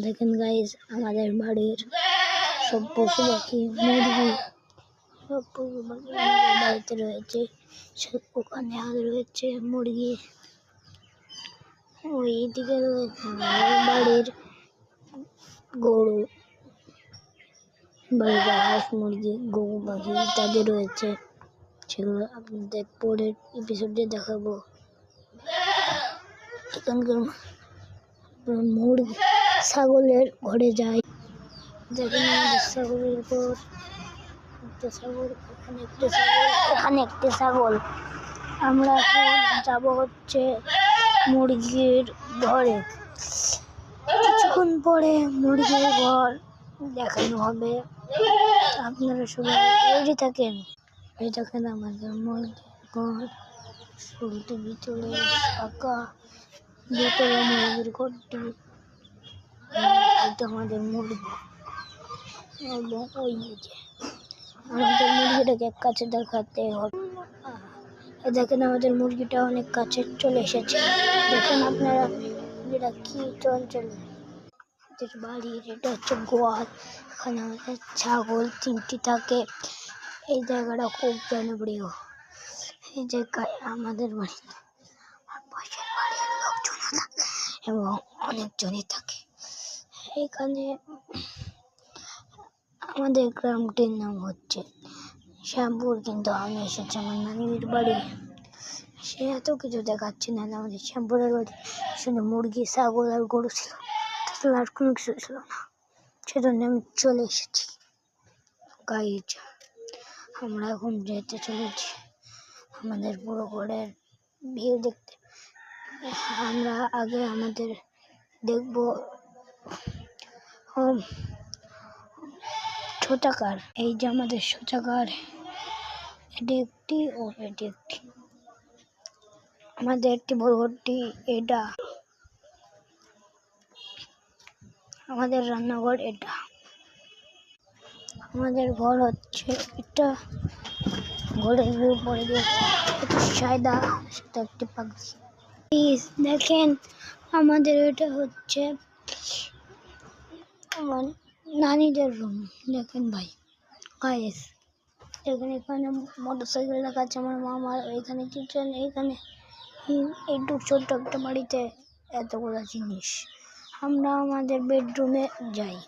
দেখেন গাইস, আমাদের বাড়ির সব পশু পাখি, মুরগি, সব পশু পাখি আমাদের বাড়িতে রয়েছে। ওখানে আর রয়েছে মুরগি, ওই দিকে রয়েছে আমাদের বাড়ির গরু, বাড়িতে হাঁস মুরগি, গরু পাখি ইত্যাদি রয়েছে। সেগুলো আপনাদের পরের এপিসোডে দেখাবো। এখানকার মুরগি ছাগলের ঘরে যাই, দেখেন আমাদের ছাগলের ঘর, একটা ছাগল, এখানে একটা ছাগল। আমরা এখন যাবো হচ্ছে মুরগির ঘরে। কিছুক্ষণ পরে মুরগির ঘর দেখানো হবে, আপনারা সবাই রেডি থাকেন। এই দেখেন আমাদের মুরগির ঘর, শুরুতে ভিতরে ফাঁকা, ভিতরে মুরগির ঘরটি। এটা আমাদের মুরগি, এবং ওই যে আমাদের মুরগিটাকে কাছে দেখাতে হবে। দেখেন আমাদের মুরগিটা অনেক কাছে চলে এসেছে। দেখেন আপনারা এটা কি চঞ্চল বাড়ির, এটা হচ্ছে গোয়াল। এখানে আমাদের ছাগল 3টি থাকে। এই জায়গাটা খুব জনপ্রিয়। এই জায়গায় আমাদের বাড়িতে পাশের বাড়ির লোকজন থাকে এবং অনেকজনই থাকে। এখানে আমাদের গ্রামটির নাম হচ্ছে শ্যামপুর, কিন্তু আমি এসেছি আমার নানির বাড়ি। সে এত কিছু দেখাচ্ছে না, আমাদের শ্যামপুরের বাড়ি শুধু মুরগি, ছাগল আর গরু ছিল, তাহলে আর কোনো কিছু ছিল না। সেজন্য আমি চলে এসেছি। গাইজ, আমরা এখন যেতে চলেছি আমাদের পুরো ঘরের ভিউ দেখতে। আমরা আগে আমাদের দেখবো শৌচাগার। এই যে আমাদের শৌচাগার, এটি একটি ও এটি একটি। আমাদের একটি বড় ঘরটি এটা, আমাদের রান্নাঘর এটা, আমাদের ঘর হচ্ছে এটা। ঘরের উপরে একটি সাদা সাথে একটি পাখি। দেখেন আমাদের এটা হচ্ছে আমার নানিদের রুম। দেখেন ভাই গাইস, দেখেন এখানে মোটরসাইকেল রাখা আছে আমার মামার, এখানে কিচেন, এখানে একটু ছোট্ট একটা বাড়িতে এতগুলো জিনিস। আমরা আমাদের বেডরুমে যাই।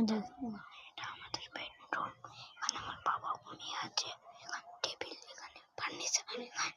দেখেন এটা আমাদের বেডরুম, এখানে আমার বাবা ঘুমিয়ে আছে, এখানে টেবিল, এখানে ফার্নিচার, এখানে